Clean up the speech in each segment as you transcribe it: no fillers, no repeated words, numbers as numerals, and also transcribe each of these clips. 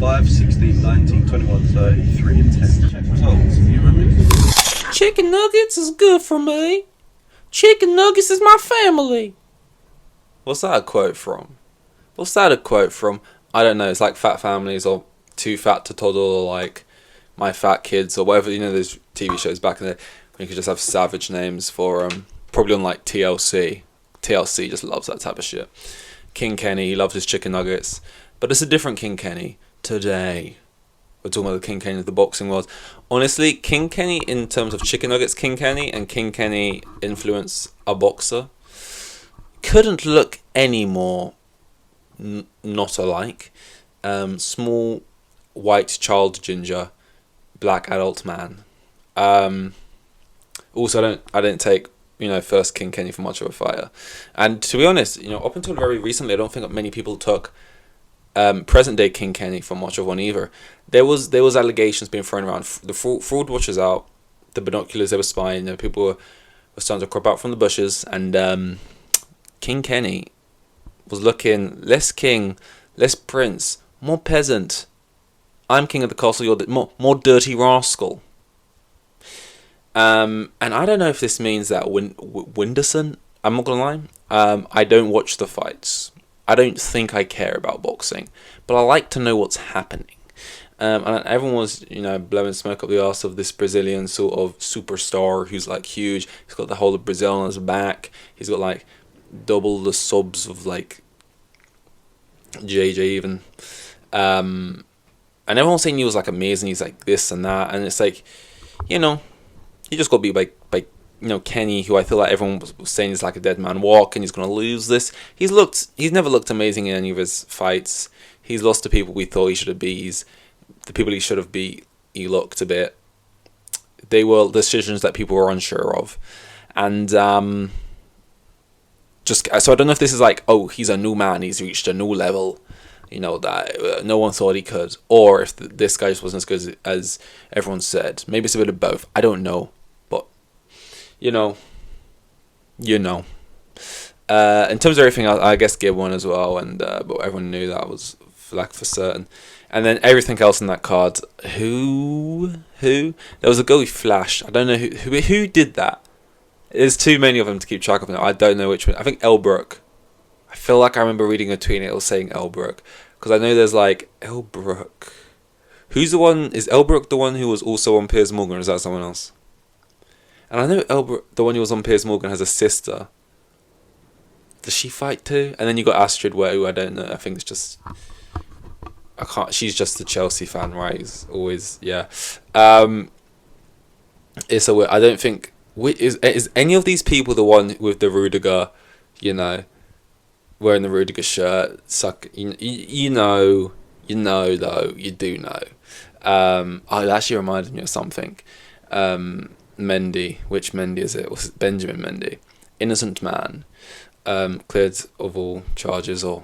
5, 16, 19, 21, 30, 3 and 10. Check results. You remember? Chicken nuggets is good for me. Chicken nuggets is my family. What's that a quote from? I don't know. It's like Fat Families or Too Fat to Toddle or like My Fat Kids or whatever. You know those TV shows back in the day when you could just have savage names for probably on like TLC. TLC just loves that type of shit. King Kenny, he loves his chicken nuggets. But it's a different King Kenny today. We're talking about the King Kenny of the boxing world. Honestly, King Kenny in terms of chicken nuggets, King Kenny and King Kenny influence a boxer couldn't look any more not alike. Small, white child ginger, black adult man. Also, I don't take first King Kenny for much of a fighter, and to be honest, up until very recently, I don't think that many people took present day King Kenny for much of one either. There was allegations being thrown around. The fraud watchers out, the binoculars they were spying. People were starting to crop out from the bushes, and King Kenny was looking less king, less prince, more peasant. I'm king of the castle. You're the more dirty rascal. And I don't know if this means that Winderson. I'm not gonna lie. I don't watch the fights. I don't think I care about boxing, but I like to know what's happening. And everyone was, blowing smoke up the arse of this Brazilian sort of superstar who's like huge. He's got the whole of Brazil on his back. He's got like double the subs of like JJ even. And everyone's saying he was like amazing. He's like this and that, and it's like, he just got beat by Kenny, who I feel like everyone was saying is like a dead man walk, and he's gonna lose this. He's never looked amazing in any of his fights. He's lost to people we thought he should have beat. The people he should have beat, he looked a bit. They were decisions that people were unsure of, and so I don't know if this is like, oh, he's a new man, he's reached a new level, that no one thought he could, or if this guy just wasn't as good as everyone said. Maybe it's a bit of both. I don't know, but in terms of everything else, I guess Gib won as well, and but everyone knew that was for certain. And then everything else in that card, who there was a goalie Flash. I don't know who did that. There's too many of them to keep track of now. I don't know which one. I think Elbrook. I feel like I remember reading a tweet and it was saying Elbrook, because I know there's like Elbrook. Who's the one? Is Elbrook the one who was also on Piers Morgan, or is that someone else? And I know Elbrook, the one who was on Piers Morgan, has a sister. Does she fight too? And then you got Astrid, who I don't know. I think it's just, I can't. She's just a Chelsea fan, right? It's always, yeah. It's a weird. I don't think. Is any of these people the one with the Rudiger, wearing the Rudiger shirt? You do know. It actually reminded me of something. Mendy, which Mendy is it? Was it Benjamin Mendy? Innocent man, cleared of all charges or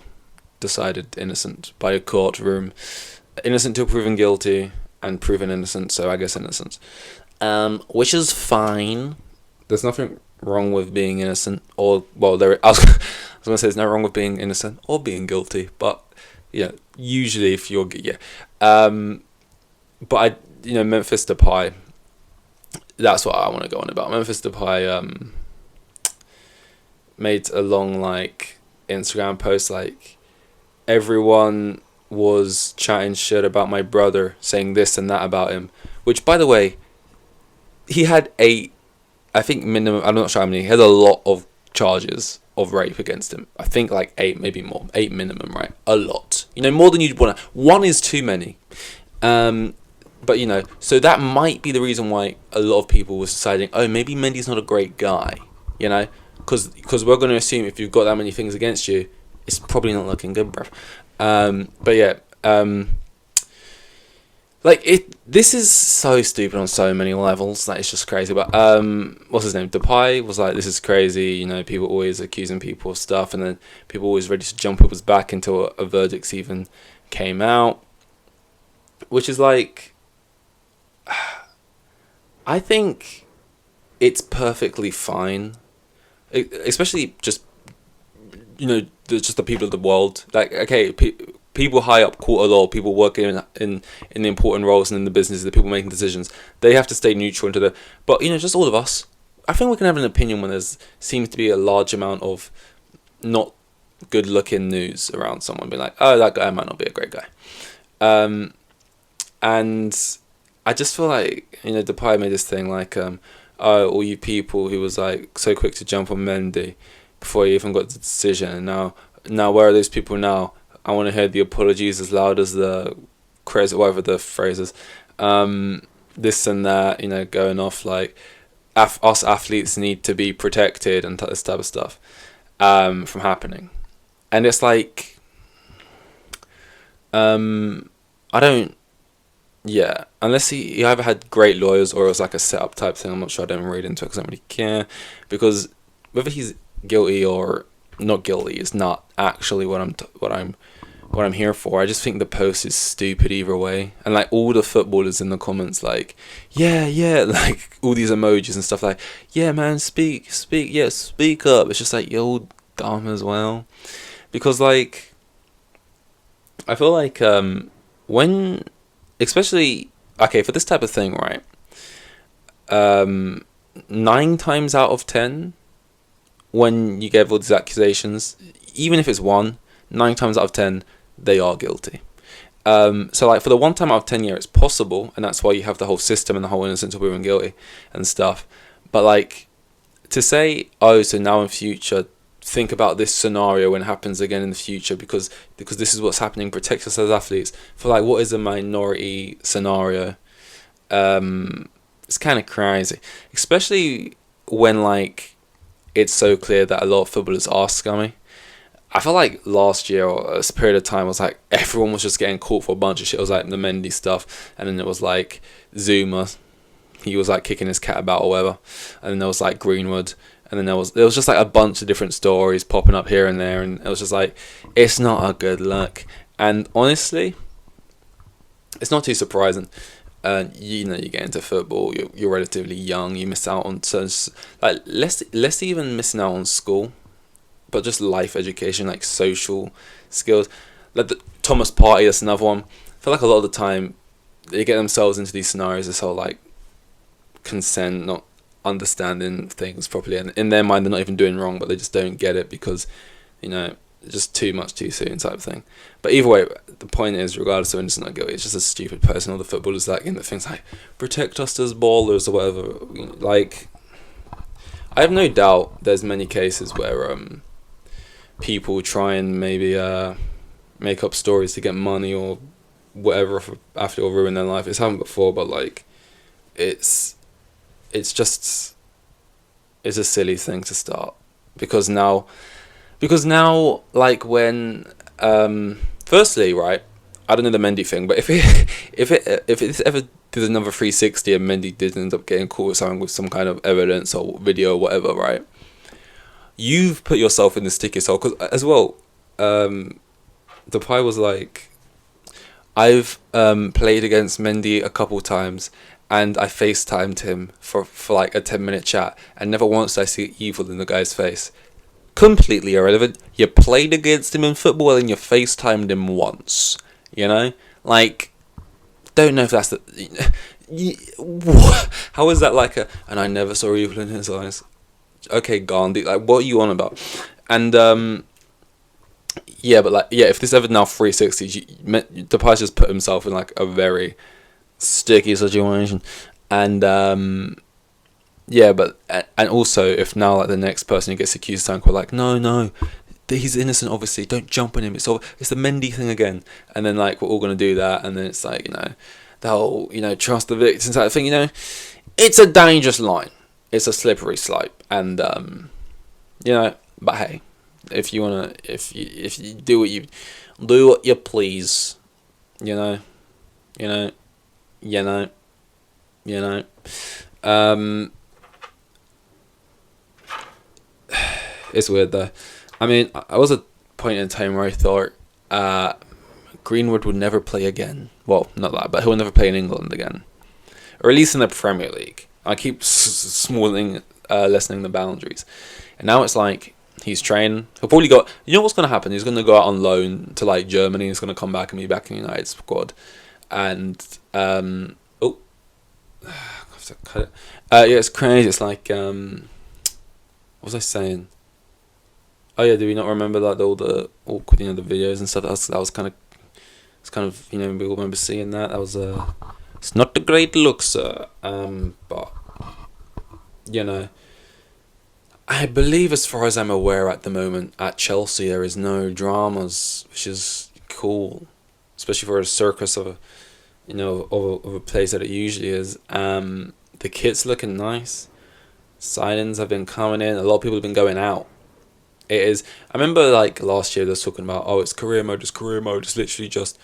decided innocent by a courtroom. Innocent till proven guilty and proven innocent, so I guess innocent. Which is fine. There's nothing wrong with being innocent, or I was gonna say there's no wrong with being innocent or being guilty, but usually if you're but Memphis Depay. That's what I want to go on about. Memphis Depay made a long Instagram post everyone was chatting shit about my brother, saying this and that about him, which by the way, he had I think minimum, I'm not sure how many, he had a lot of charges of rape against him. I think 8, maybe more. 8 minimum, right? A lot. More than you'd want to. 1 is too many. But so that might be the reason why a lot of people was deciding, oh, maybe Mendy's not a great guy, because we're going to assume if you've got that many things against you, it's probably not looking good, bruv. But yeah, this is so stupid on so many levels that it's just crazy. But what's his name? Depay was like, this is crazy. People always accusing people of stuff, and then people always ready to jump people's back until a verdict even came out, which is I think it's perfectly fine, especially just just the people of the world. Okay, people people high up court of law, people working in the important roles and in the business, the people making decisions, they have to stay neutral into the. But just all of us, I think we can have an opinion when there seems to be a large amount of not good looking news around someone, being like, oh, that guy might not be a great guy. And I just feel like Depay made this thing like, oh, all you people who was like so quick to jump on Mendy before he even got the decision, and now where are those people now? I want to hear the apologies as loud as the crazy, whatever the phrase is. This and that, going off like us athletes need to be protected and this type of stuff from happening. And it's like, I don't. Yeah, unless he either had great lawyers or it was like a setup type thing. I'm not sure. I don't read into it because I don't really care, because whether he's guilty or not guilty is not actually what I'm here for. I just think the post is stupid either way, and like all the footballers in the comments, like yeah, like all these emojis and stuff, like yeah, man, speak, yeah, speak up. It's just like you're all dumb as well, because like I feel like when. Especially, okay, for this type of thing, right? 9 times out of 10, when you get all these accusations, even if it's 1, 9 times out of 10, they are guilty. So, like, for the 1 time out of 10 year, it's possible, and that's why you have the whole system and the whole innocent until proven guilty and stuff. But, like, to say, oh, so now in future, think about this scenario when it happens again in the future, because this is what's happening, protect us as athletes, for like what is a minority scenario, it's kind of crazy, especially when like it's so clear that a lot of footballers are scummy. I feel like last year or a period of time was like everyone was just getting caught for a bunch of shit. It was like the Mendy stuff, and then it was like Zuma, he was like kicking his cat about or whatever, and then there was like Greenwood. And then there was just like a bunch of different stories popping up here and there, and it was just like, it's not a good look. And honestly, it's not too surprising. You get into football, you're relatively young, you miss out on certain, like less even missing out on school, but just life education, like social skills. Like the Thomas Partey, that's another one. I feel like a lot of the time they get themselves into these scenarios, this whole like consent, not understanding things properly, and in their mind they're not even doing wrong, but they just don't get it because just too much too soon type of thing. But either way, the point is, regardless of innocent or guilty, it's just a stupid person. All the footballers like in the things like protect us as ballers or whatever, like I have no doubt there's many cases where people try and maybe make up stories to get money or whatever after or ruin their life. It's happened before, but like it's a silly thing to start, because now like when firstly, right, I don't know the Mendy thing, but if it ever did another 360 and Mendy did end up getting caught with something with some kind of evidence or video or whatever, right, you've put yourself in the sticky hole, because as well Depay was like, I've played against Mendy a couple times and I FaceTimed him for like a 10-minute chat, and never once did I see evil in the guy's face. Completely irrelevant. You played against him in football and you FaceTimed him once. Like, don't know if that's the. How is that like a? And I never saw evil in his eyes. Okay, Gandhi. Like, what are you on about? And yeah, but like, yeah, if this ever now 360, Depay just put himself in like a very sticky situation, and yeah, but and also if now like the next person who gets accused of something, we're like, no, he's innocent, obviously, don't jump on him, it's the Mendy thing again, and then like we're all gonna do that, and then it's like the whole trust the victims type of thing. It's a dangerous line, it's a slippery slope, and but hey, if you do what you please, it's weird though. I mean, I was a point in time where I thought Greenwood would never play again. Well, not that, but he'll never play in England again, or at least in the Premier League. I keep lessening the boundaries, and now it's like, He's training. He'll probably go. You know what's going to happen? He's going to go out on loan to like Germany. He's going to come back and be back in the United squad. And oh, I have to cut it. Yeah, it's crazy. It's like what was I saying? Oh yeah, do we not remember that all the awkward, the videos and stuff? That was kind of, it's kind of, we all remember seeing that. That was it's not a great look, sir. But I believe, as far as I'm aware at the moment, at Chelsea there is no dramas, which is cool, especially for a circus of a place that it usually is. The kit's looking nice. Signings have been coming in. A lot of people have been going out. It is. I remember like last year they was talking about, it's career mode. It's career mode. It's literally just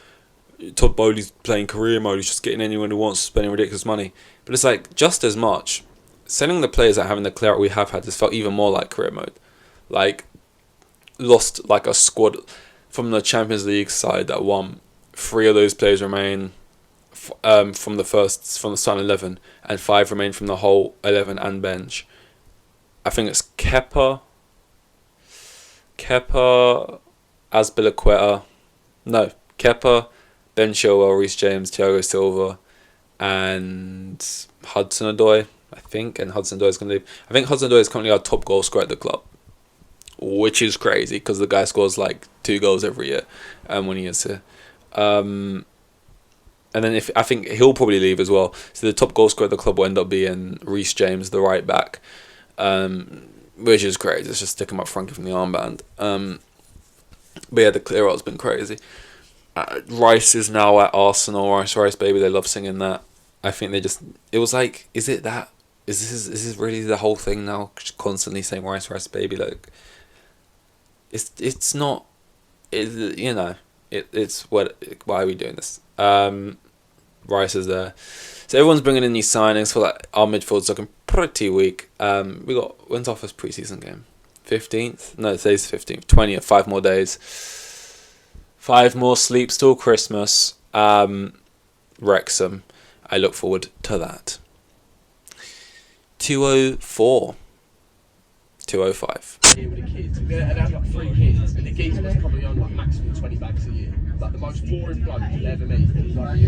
Todd Bowley's playing career mode. He's just getting anyone who wants, spending ridiculous money. But it's like just as much. Selling the players that having the clear out we have had has felt even more like career mode. Like lost like a squad from the Champions League side that won. 3 of those players remain from the starting 11, and 5 remain from the whole 11 and bench. I think it's Kepa, Azpilicueta, Ben Chilwell, Reece James, Thiago Silva, and Hudson-Odoi, I think. And Hudson-Odoi is going to leave. I think Hudson-Odoi is currently our top goal scorer at the club, which is crazy because the guy scores like 2 goals every year when he is here. And then I think he'll probably leave as well. So the top goal scorer at the club will end up being Reece James, the right back, which is crazy. It's just sticking up Frankie from the armband. But yeah, the clear out's been crazy. Rice is now at Arsenal. Rice, baby. They love singing that. I think it was like, is it that? Is this really the whole thing now? Just constantly saying Rice, baby. Like, it's not. It's what. Why are we doing this? Rice is there. So everyone's bringing in these signings for like our midfield's looking pretty weak. When's our first preseason game? 15th? No, today's 15th. 20th. 5 more days. 5 more sleeps till Christmas. Wrexham. I look forward to that. 204. 205. With the kids, and I've got 3 kids, and the geezer was probably on like maximum 20 bags a year. Like the most boring bloke you'll ever meet. Like,